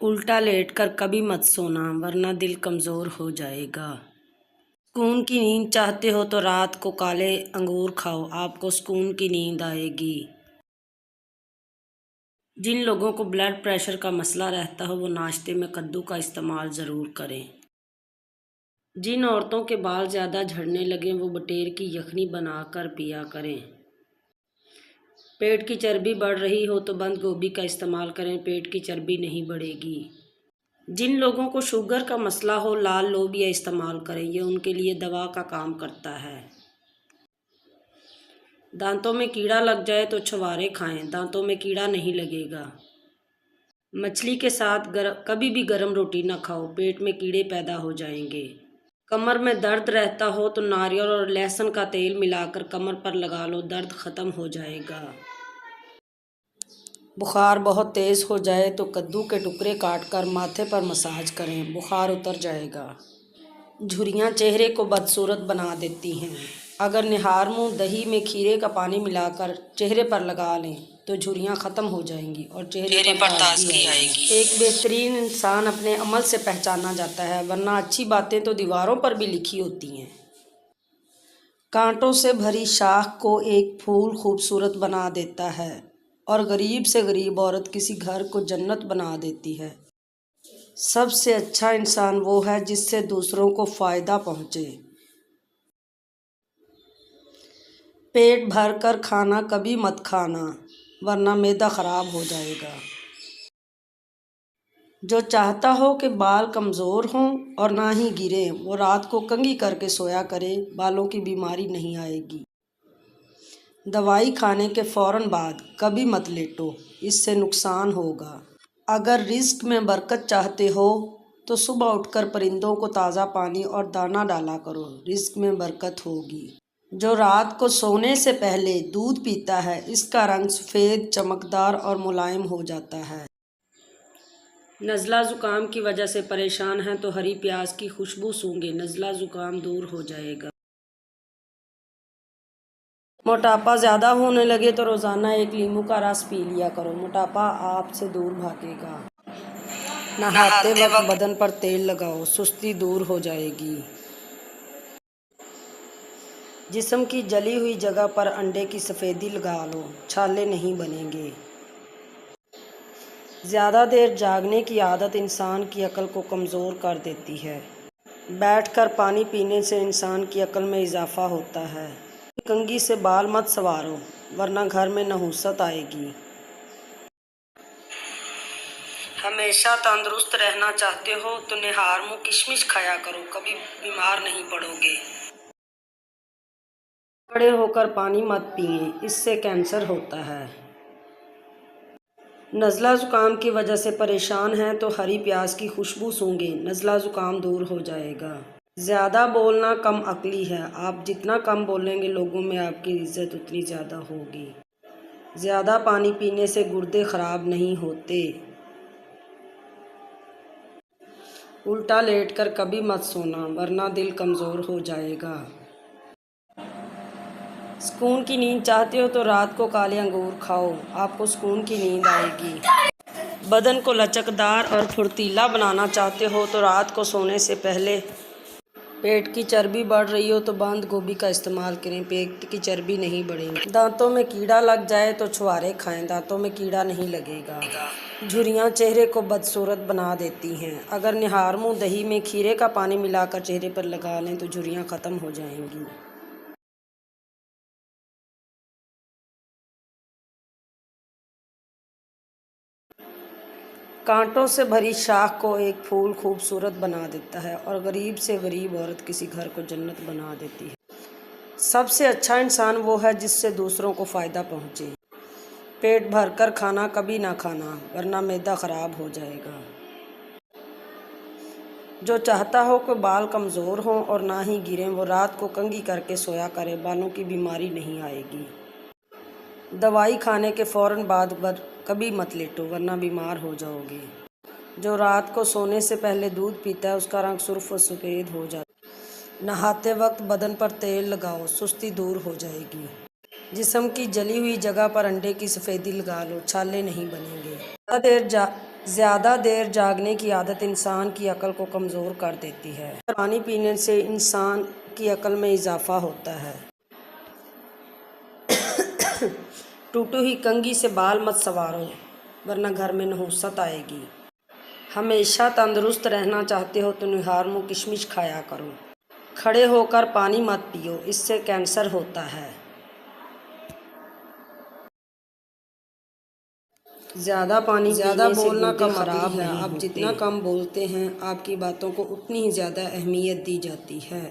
उल्टा लेटकर कभी मत सोना वरना दिल कमज़ोर हो जाएगा। सुकून की नींद चाहते हो तो रात को काले अंगूर खाओ, आपको सुकून की नींद आएगी। जिन लोगों को ब्लड प्रेशर का मसला रहता हो वो नाश्ते में कद्दू का इस्तेमाल ज़रूर करें। जिन औरतों के बाल ज़्यादा झड़ने लगें वो बटेर की यखनी बनाकर पिया करें। पेट की चर्बी बढ़ रही हो तो बंद गोभी का इस्तेमाल करें, पेट की चर्बी नहीं बढ़ेगी। जिन लोगों को शुगर का मसला हो लाल लोबिया इस्तेमाल करें, ये उनके लिए दवा का काम करता है। दांतों में कीड़ा लग जाए तो छुहारे खाएं, दांतों में कीड़ा नहीं लगेगा। मछली के साथ कभी भी गर्म रोटी ना खाओ, पेट में कीड़े पैदा हो जाएंगे। कमर में दर्द रहता हो तो नारियल और लहसुन का तेल मिलाकर कमर पर लगा लो, दर्द ख़त्म हो जाएगा। बुखार बहुत तेज़ हो जाए तो कद्दू के टुकड़े काटकर माथे पर मसाज करें, बुखार उतर जाएगा। झुर्रियाँ चेहरे को बदसूरत बना देती हैं। अगर निहार मुँह दही में खीरे का पानी मिलाकर चेहरे पर लगा लें तो झुर्रियाँ ख़त्म हो जाएंगी और चेहरे पर ताजगी आएगी। एक बेहतरीन इंसान अपने अमल से पहचाना जाता है, वरना अच्छी बातें तो दीवारों पर भी लिखी होती हैं। कांटों से भरी शाख को एक फूल खूबसूरत बना देता है और गरीब से गरीब औरत किसी घर को जन्नत बना देती है। सबसे अच्छा इंसान वो है जिससे दूसरों को फ़ायदा पहुँचे। पेट भर कर खाना कभी मत खाना वरना मैदा ख़राब हो जाएगा। जो चाहता हो कि बाल कमज़ोर हों और ना ही गिरें, वो रात को कंघी करके सोया करे, बालों की बीमारी नहीं आएगी। दवाई खाने के फ़ौरन बाद कभी मत लेटो, इससे नुकसान होगा। अगर रिज़्क में बरकत चाहते हो तो सुबह उठकर परिंदों को ताज़ा पानी और दाना डाला करो, रिज़्क में बरकत होगी। जो रात को सोने से पहले दूध पीता है, इसका रंग सफ़ेद, चमकदार और मुलायम हो जाता है। नज़ला ज़ुकाम की वजह से परेशान हैं तो हरी प्याज की खुशबू सूंघें, नज़ला ज़ुकाम दूर हो जाएगा। मोटापा ज़्यादा होने लगे तो रोज़ाना एक नींबू का रस पी लिया करो, मोटापा आपसे दूर भागेगा। नहाते वक्त बदन पर तेल लगाओ, सुस्ती दूर हो जाएगी। जिस्म की जली हुई जगह पर अंडे की सफ़ेदी लगा लो, छाले नहीं बनेंगे। ज़्यादा देर जागने की आदत इंसान की अक्ल को कमज़ोर कर देती है। बैठकर पानी पीने से इंसान की अक्ल में इजाफ़ा होता है। कंघी से बाल मत संवारो वरना घर में नहुसत आएगी। हमेशा तंदुरुस्त रहना चाहते हो तो निहार मुँह किशमिश खाया करो, कभी बीमार नहीं पड़ोगे। खड़े होकर पानी मत पिए, इससे कैंसर होता है। नज़ला ज़ुकाम की वजह से परेशान हैं तो हरी प्याज की खुशबू सूंघें, नज़ला ज़ुकाम दूर हो जाएगा। ज़्यादा बोलना कम अक्ली है, आप जितना कम बोलेंगे लोगों में आपकी इज़्ज़त उतनी ज़्यादा होगी। ज़्यादा पानी पीने से गुर्दे ख़राब नहीं होते। उल्टा लेटकर कभी मत सोना वरना दिल कमज़ोर हो जाएगा। सुकून की नींद चाहते हो तो रात को काले अंगूर खाओ, आपको सुकून की नींद आएगी। बदन को लचकदार और फुर्तीला बनाना चाहते हो तो रात को सोने से पहले पेट की चर्बी बढ़ रही हो तो बंद गोभी का इस्तेमाल करें, पेट की चर्बी नहीं बढ़ेगी। दांतों में कीड़ा लग जाए तो छुहारे खाएं, दांतों में कीड़ा नहीं लगेगा। झुर्रियाँ चेहरे को बदसूरत बना देती हैं। अगर निहार मुँह दही में खीरे का पानी मिलाकर चेहरे पर लगा लें तो झुर्रियाँ ख़त्म हो जाएंगी। कांटों से भरी शाख को एक फूल खूबसूरत बना देता है और गरीब से गरीब औरत किसी घर को जन्नत बना देती है। सबसे अच्छा इंसान वो है जिससे दूसरों को फ़ायदा पहुँचे। पेट भरकर खाना कभी ना खाना वरना मैदा ख़राब हो जाएगा। जो चाहता हो कि बाल कमज़ोर हों और ना ही गिरें, वो रात को कंघी करके सोया करे, बालों की बीमारी नहीं आएगी। दवाई खाने के फ़ौरन बाद कभी मत लेटो वरना बीमार हो जाओगे। जो रात को सोने से पहले दूध पीता है उसका रंग सुर्ख व सफ़ेद हो जाता है। नहाते वक्त बदन पर तेल लगाओ, सुस्ती दूर हो जाएगी। जिस्म की जली हुई जगह पर अंडे की सफ़ेदी लगा लो, छाले नहीं बनेंगे। ज़्यादा देर ज़्यादा देर जागने की आदत इंसान की अकल को कमज़ोर कर देती है। पानी पीने से इंसान की अकल में इजाफ़ा होता है। टूटी हुई कंघी से बाल मत संवारो, वरना घर में नहुसत आएगी। हमेशा तंदुरुस्त रहना चाहते हो तो निहार मुँह किशमिश खाया करो। खड़े होकर पानी मत पियो, इससे कैंसर होता है। ज़्यादा पानी ज़्यादा बोलना कम खराब है। आप जितना कम बोलते हैं आपकी बातों को उतनी ही ज़्यादा अहमियत दी जाती है।